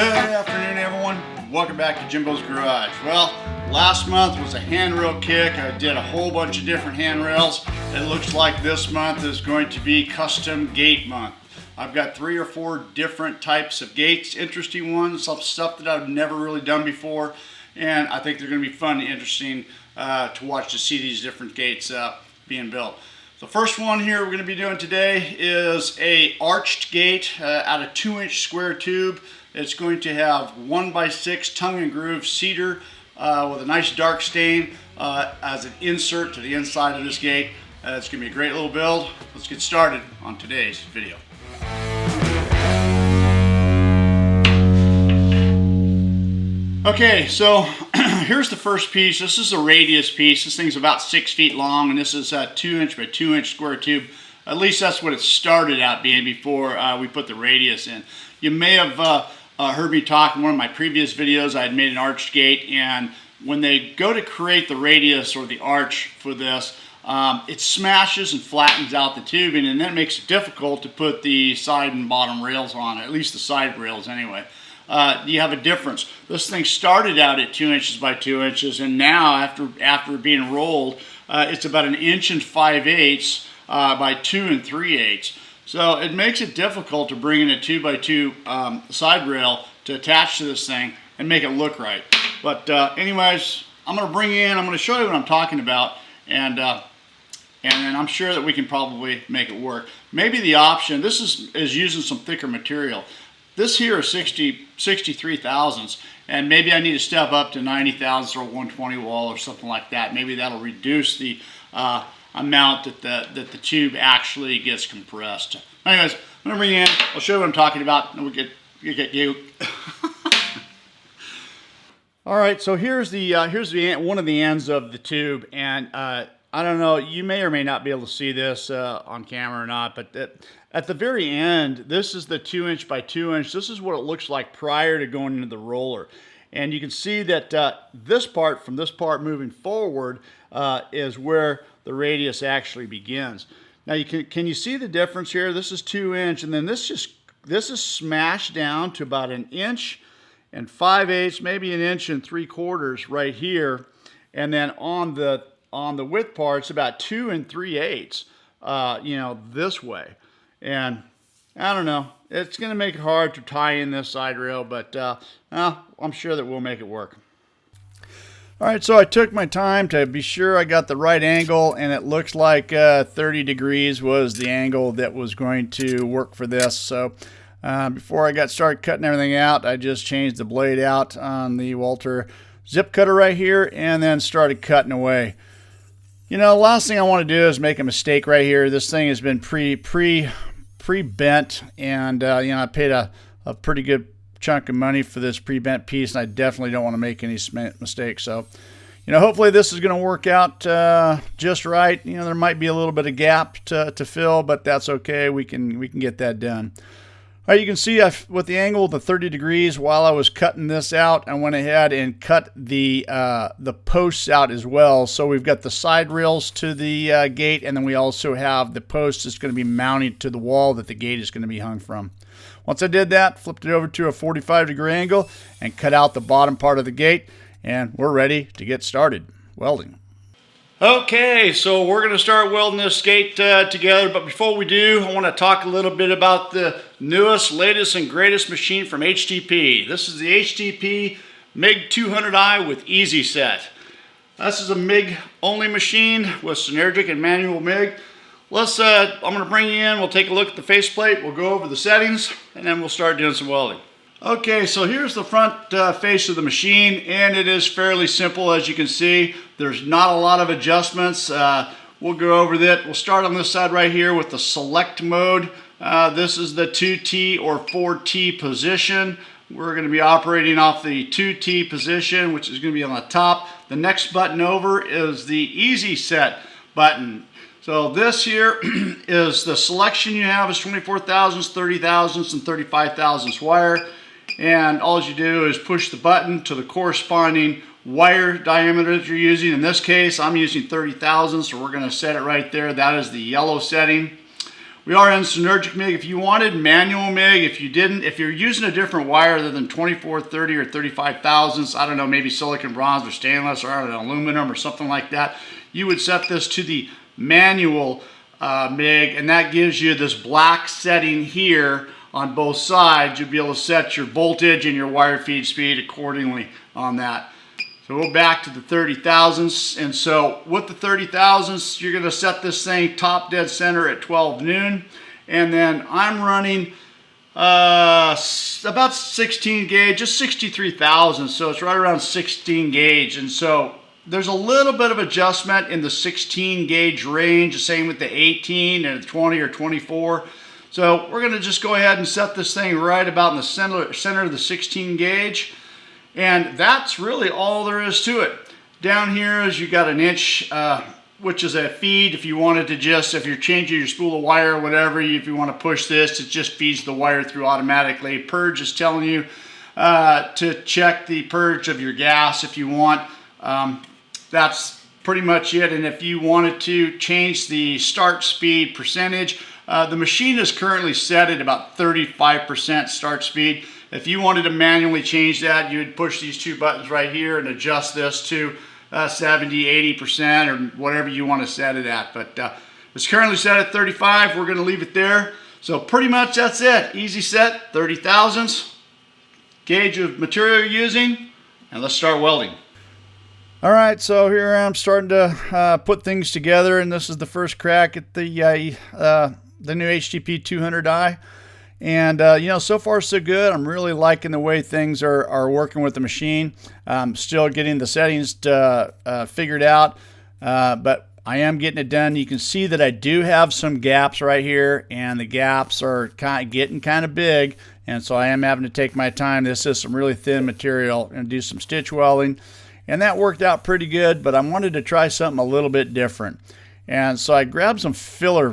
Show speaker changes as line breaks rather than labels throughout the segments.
Good afternoon, everyone. Welcome back to Jimbo's Garage. Well, last month was a handrail kick. I did a whole bunch of different handrails. It looks like this month is going to be custom gate month. I've got 3 or 4 different types of gates, interesting ones, some stuff that I've never really done before, and I think they're going to be fun and interesting to watch to see these different gates being built. The first one here we're going to be doing today is a arched gate out of 2-inch square tube. It's going to have 1x6 tongue and groove cedar with a nice dark stain as an insert to the inside of this gate. It's going to be a great little build. Let's get started on today's video. Okay, so here's the first piece. This is a radius piece. This thing's about 6 feet long, and this is a 2-inch by 2-inch square tube. At least that's what it started out being before we put the radius in. You may have heard me talk in one of my previous videos. I had made an arched gate, and when they go to create the radius or the arch for this, it smashes and flattens out the tubing, and that makes it difficult to put the side and bottom rails on it, at least the side rails anyway. You have a difference. This thing started out at 2 inches by 2 inches, and now after being rolled, it's about 1 5/8 by 2 3/8. So it makes it difficult to bring in a 2x2 side rail to attach to this thing and make it look right. But anyways, I'm going to show you what I'm talking about, and then I'm sure that we can probably make it work. Maybe the option, this is using some thicker material. This here is 63 thousandths, and maybe I need to step up to 90 thousandths or 120 wall or something like that. Maybe that'll reduce the amount that the tube actually gets compressed. Anyways, I'm gonna bring you in. I'll show you what I'm talking about, and we'll get you. All right, so here's one of the ends of the tube, and I don't know, you may or may not be able to see this on camera or not, but at the very end, this is the 2-inch by 2-inch. This is what it looks like prior to going into the roller. And you can see that this part, from this part moving forward, is where the radius actually begins. Now, can you see the difference here? This is 2-inch, and then this is smashed down to about 1 5/8, maybe 1 3/4 right here. And then on the width part, it's about 2 3/8, this way. And I don't know, it's going to make it hard to tie in this side rail, but I'm sure that we'll make it work. All right, so I took my time to be sure I got the right angle, and it looks like 30 degrees was the angle that was going to work for this. So before I got started cutting everything out, I just changed the blade out on the welder zip cutter right here, and then started cutting away. You know, the last thing I want to do is make a mistake right here. This thing has been pre-bent, and I paid a pretty good chunk of money for this pre-bent piece, and I definitely don't want to make any mistakes. So, hopefully this is going to work out just right. There might be a little bit of gap to fill, but that's okay. We can get that done. All right, you can see with the angle of the 30 degrees, while I was cutting this out, I went ahead and cut the posts out as well. So we've got the side rails to the gate, and then we also have the post that's going to be mounted to the wall that the gate is going to be hung from. Once I did that, flipped it over to a 45-degree angle and cut out the bottom part of the gate, and we're ready to get started welding. Okay, so we're going to start welding this gate together, but before we do, I want to talk a little bit about the newest, latest, and greatest machine from HTP. This is the HTP MIG 200i with Easy Set. This is a MIG-only machine with synergic and manual MIG. I'm going to bring you in, we'll take a look at the faceplate, we'll go over the settings, and then we'll start doing some welding. Okay, so here's the front face of the machine, and it is fairly simple, as you can see. There's not a lot of adjustments. We'll go over that. We'll start on this side right here with the select mode. This is the 2T or 4T position. We're going to be operating off the 2T position, which is going to be on the top. The next button over is the Easy Set button. So this here is the selection you have is 24 thousandths, 30 thousandths, and 35 thousandths wire. And all you do is push the button to the corresponding wire diameter that you're using. In this case, I'm using 30 thousandths, so we're going to set it right there. That is the yellow setting. We are in synergic MIG. If you wanted manual MIG, if you're using a different wire other than 24, 30, or 35 thousandths, I don't know, maybe silicon bronze or stainless or I don't know, aluminum or something like that, you would set this to the manual MIG, and that gives you this black setting here on both sides. You'll be able to set your voltage and your wire feed speed accordingly on that. So we'll go back to the 30 thousandths, and so with the 30 thousandths, you're going to set this thing top dead center at 12 noon, and then I'm running about 16 gauge, just 63 thousandths, so it's right around 16 gauge, and so there's a little bit of adjustment in the 16 gauge range, the same with the 18 and the 20 or 24. So we're going to just go ahead and set this thing right about in the center of the 16 gauge. And that's really all there is to it. Down here is you got an inch, which is a feed. If you wanted to just, if you're changing your spool of wire or whatever, if you want to push this, it just feeds the wire through automatically. Purge is telling you to check the purge of your gas if you want. That's pretty much it. And if you wanted to change the start speed percentage, the machine is currently set at about 35% start speed. If you wanted to manually change that, you would push these two buttons right here and adjust this to 70, 80% or whatever you want to set it at. But it's currently set at 35. We're going to leave it there. So pretty much that's it. Easy set, 30 thousandths, gauge of material you're using, and let's start welding. All right, so here I am starting to put things together, and this is the first crack at the new HTP 200i. And, you know, so far so good. I'm really liking the way things are working with the machine. I'm still getting the settings figured out, but I am getting it done. You can see that I do have some gaps right here, and the gaps are getting kind of big, and so I am having to take my time. This is some really thin material, and do some stitch welding, and that worked out pretty good, but I wanted to try something a little bit different. And so I grabbed some filler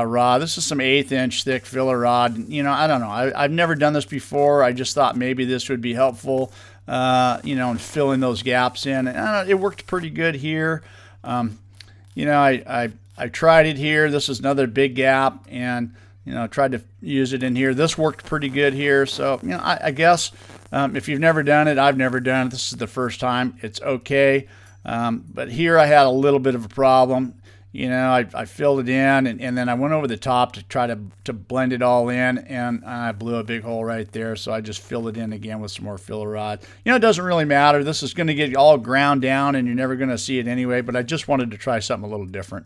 rod. This is some 1/8 inch thick filler rod. You know, I don't know. I've never done this before. I just thought maybe this would be helpful, you know, in filling those gaps in. And it worked pretty good here. You know, I tried it here. This is another big gap, and you know, tried to use it in here. This worked pretty good here. So you know, I guess if you've never done it, I've never done it. This is the first time. It's okay. But here I had a little bit of a problem. You know, I filled it in, and then I went over the top to try to blend it all in, and I blew a big hole right there, so I just filled it in again with some more filler rod. You know, it doesn't really matter. This is going to get all ground down, and you're never going to see it anyway, but I just wanted to try something a little different.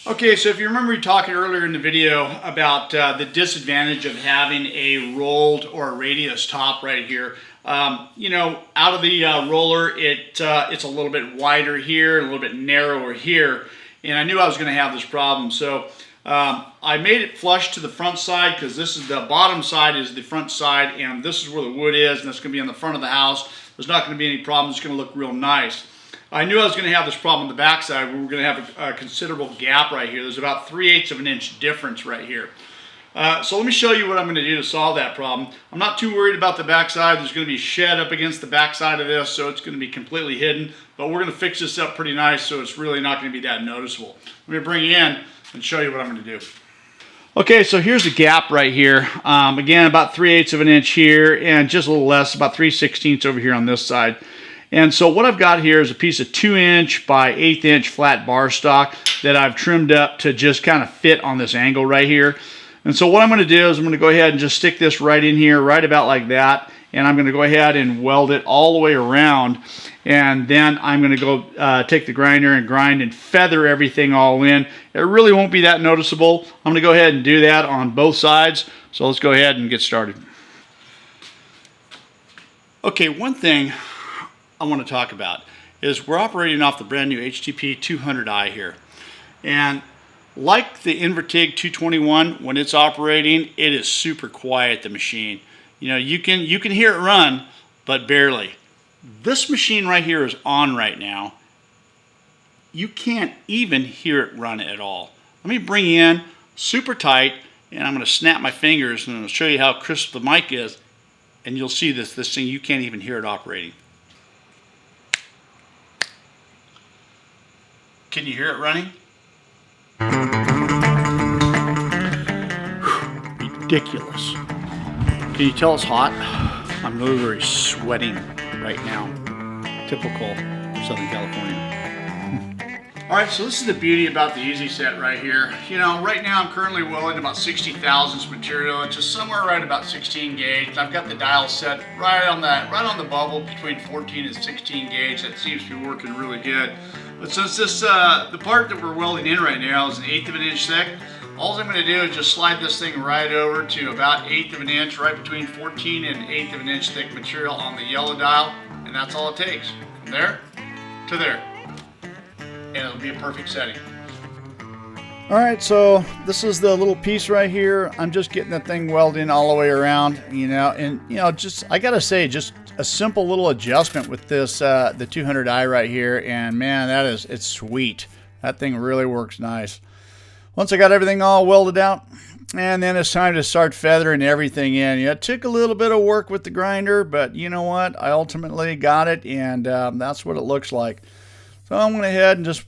Okay, so if you remember me talking earlier in the video about the disadvantage of having a rolled or a radius top right here, you know, out of the roller, it's a little bit wider here, a little bit narrower here. And I knew I was going to have this problem, so I made it flush to the front side, because this is the bottom side is the front side, and this is where the wood is, and it's going to be on the front of the house. There's not going to be any problem. It's going to look real nice. I knew I was going to have this problem on the back side. We were going to have a considerable gap right here. There's about 3/8 of an inch difference right here. So let me show you what I'm going to do to solve that problem. I'm not too worried about the backside. There's going to be shed up against the backside of this, so it's going to be completely hidden. But we're going to fix this up pretty nice, so it's really not going to be that noticeable. Let me bring you in and show you what I'm going to do. Okay, so here's the gap right here. Again, about 3/8 of an inch here, and just a little less, about 3/16 over here on this side. And so what I've got here is a piece of 2" by 1/8 inch flat bar stock that I've trimmed up to just kind of fit on this angle right here. And so what I'm going to do is I'm going to go ahead and just stick this right in here, right about like that. And I'm going to go ahead and weld it all the way around. And then I'm going to go take the grinder and grind and feather everything all in. It really won't be that noticeable. I'm going to go ahead and do that on both sides. So let's go ahead and get started. Okay, one thing I want to talk about is we're operating off the brand new HTP 200i here. And like the Invertig 221, when it's operating, it is super quiet, the machine. You know, you can hear it run, but barely. This machine right here is on right now. You can't even hear it run at all. Let me bring you in super tight, and I'm going to snap my fingers, and I'll show you how crisp the mic is, and you'll see this thing, you can't even hear it operating. Can you hear it running? ridiculous. Can you tell it's hot? I'm literally sweating right now. Typical Southern California. All right, so this is the beauty about the Easy Set right here. You know, right now I'm currently welding about 60 thousandths material. It's just somewhere right about 16 gauge. I've got the dial set right on the bubble between 14 and 16 gauge. That seems to be working really good. But since this the part that we're welding in right now is 1/8 of an inch thick, all I'm going to do is just slide this thing right over to about 1/8 of an inch, right between 14 and 1/8 of an inch thick material on the yellow dial, and that's all it takes. From there to there. And it'll be a perfect setting. All right, so this is the little piece right here. I'm just getting the thing welded in all the way around, you know, and you know, just I gotta say, just a simple little adjustment with this the 200i right here, and man, it's sweet. That thing really works nice. Once I got everything all welded out, and then it's time to start feathering everything in. You know, it took a little bit of work with the grinder, but you know what? I ultimately got it, and that's what it looks like. So I went ahead and just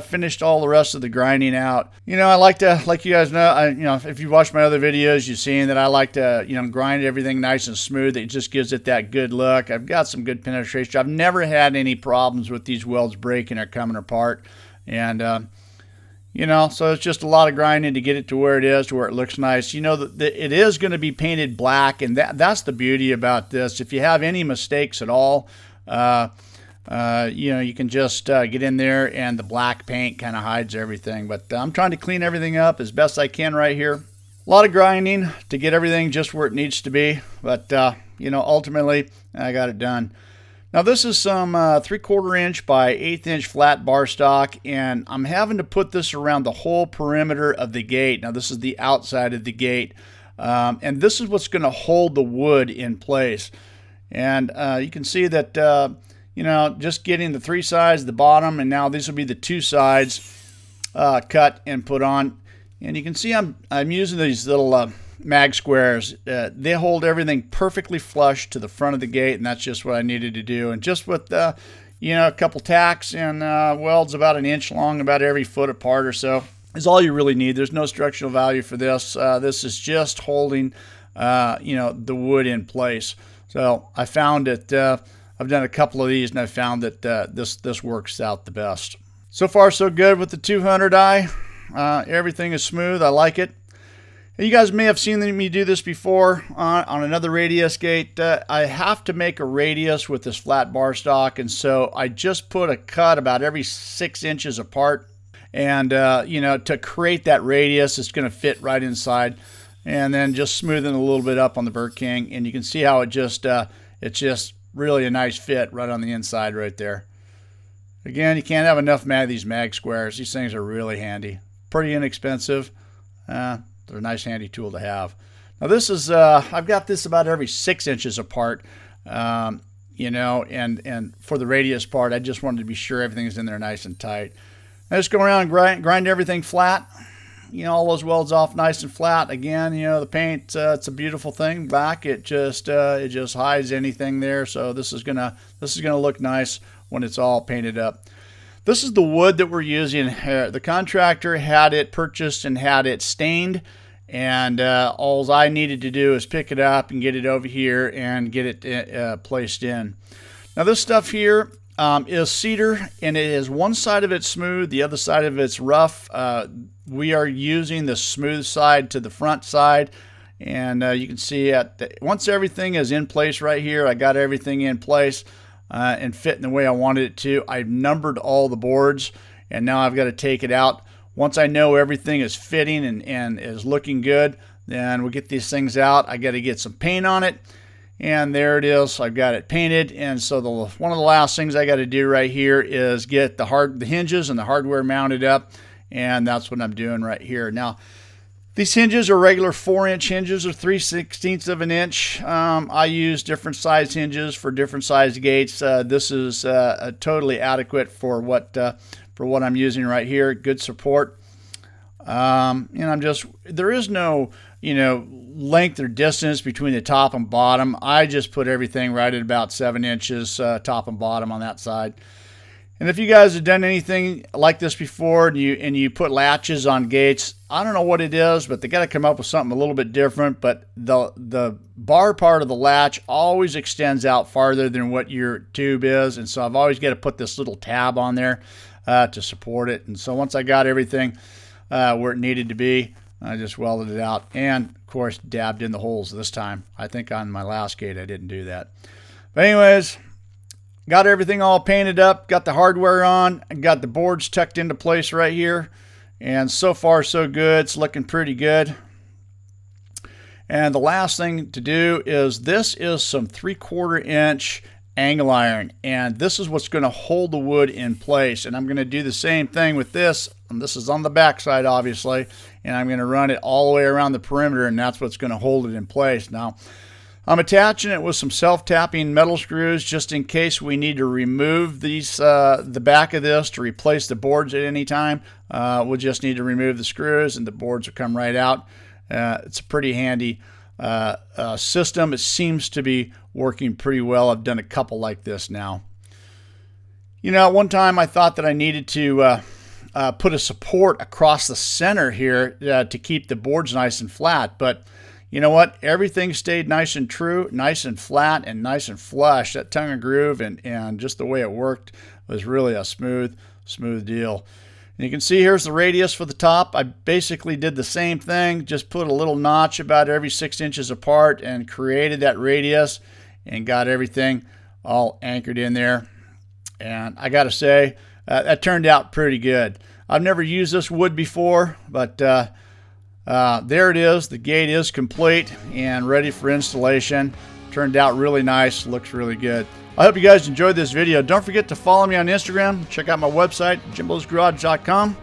finished all the rest of the grinding out. You know, I like to, like you guys know, you know, if you watch my other videos, you've seen that I like to, you know, grind everything nice and smooth. It just gives it that good look. I've got some good penetration. I've never had any problems with these welds breaking or coming apart. And, you know, so it's just a lot of grinding to get it to where it is, to where it looks nice. You know, it is going to be painted black, and that's the beauty about this. If you have any mistakes at all, you know, you can just get in there and the black paint kind of hides everything. But I'm trying to clean everything up as best I can right here. A lot of grinding to get everything just where it needs to be. But, you know, ultimately, I got it done. Now, this is some 3/4 inch by 1/8 inch flat bar stock, and I'm having to put this around the whole perimeter of the gate. Now, this is the outside of the gate, and this is what's going to hold the wood in place. And you can see that, you know, just getting the 3 sides, the bottom, and now these will be the 2 sides cut and put on. And you can see I'm using these little mag squares. They hold everything perfectly flush to the front of the gate, and that's just what I needed to do. And just with, you know, a couple tacks and welds about 1 inch long, about every foot apart or so, is all you really need. There's no structural value for this. This is just holding, you know, the wood in place. So I found that I've done a couple of these, and I found that this works out the best. So far, so good with the 200i. Everything is smooth. I like it. You guys may have seen me do this before on another radius gate. I have to make a radius with this flat bar stock, and so I just put a cut about every 6 inches apart. And, you know, to create that radius, it's going to fit right inside. And then just smoothing a little bit up on the Burr King, and you can see how it's just really a nice fit right on the inside right there. Again, you can't have enough of these mag squares. These things are really handy. Pretty inexpensive. They're a nice handy tool to have. Now this is, I've got this about every 6 inches apart, you know, and for the radius part, I just wanted to be sure everything's in there nice and tight. I just go around and grind everything flat. You know, all those welds off nice and flat. Again, you know, the paint, it's a beautiful thing. Black, it just hides anything there. So this is gonna look nice when it's all painted up. This is the wood that we're using here. The contractor had it purchased and had it stained, and all I needed to do is pick it up and get it over here and get it placed in. Now this stuff here is cedar, and it is one side of it smooth, the other side of it's rough. We are using the smooth side to the front side, and you can see once everything is in place right here, I got everything in place and fitting the way I wanted it to. I've numbered all the boards, and now I've got to take it out. Once I know everything is fitting and is looking good, then we'll get these things out. I got to get some paint on it, and there it is. I've got it painted, and so one of the last things I got to do right here is get the hinges and the hardware mounted up. And that's what I'm doing right here. Now, these hinges are regular 4-inch hinges or 3/16 of an inch. I use different size hinges for different size gates. This is totally adequate for what I'm using right here. Good support. And there is no, you know, length or distance between the top and bottom. I just put everything right at about 7 inches top and bottom on that side. And if you guys have done anything like this before and you put latches on gates, I don't know what it is, but they got to come up with something a little bit different. But the bar part of the latch always extends out farther than what your tube is, and so I've always got to put this little tab on there to support it. And so once I got everything where it needed to be, I just welded it out and, of course, dabbed in the holes this time. I think on my last gate I didn't do that. But anyways, got everything all painted up, got the hardware on, and got the boards tucked into place right here. And so far, so good. It's looking pretty good. And the last thing to do is this is some 3/4 inch angle iron. And this is what's going to hold the wood in place. And I'm going to do the same thing with this. And this is on the back side, obviously. And I'm going to run it all the way around the perimeter, and that's what's going to hold it in place. Now, I'm attaching it with some self-tapping metal screws just in case we need to remove these, the back of this to replace the boards at any time. We'll just need to remove the screws and the boards will come right out. It's a pretty handy system. It seems to be working pretty well. I've done a couple like this now. You know, at one time I thought that I needed to put a support across the center here to keep the boards nice and flat, but you know what? Everything stayed nice and true, nice and flat, and nice and flush. That tongue and groove and just the way it worked was really a smooth deal. And you can see here's the radius for the top. I basically did the same thing, just put a little notch about every 6 inches apart and created that radius and got everything all anchored in there. And I got to say, that turned out pretty good. I've never used this wood before, but there it is. The gate is complete and ready for installation. Turned out really nice. Looks really good. I hope you guys enjoyed this video. Don't forget to follow me on Instagram. Check out my website, JIMBO'sGarage.com.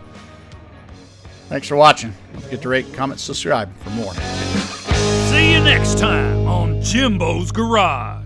Thanks for watching. Don't forget to rate, comment, subscribe for more.
See you next time on Jimbo's Garage.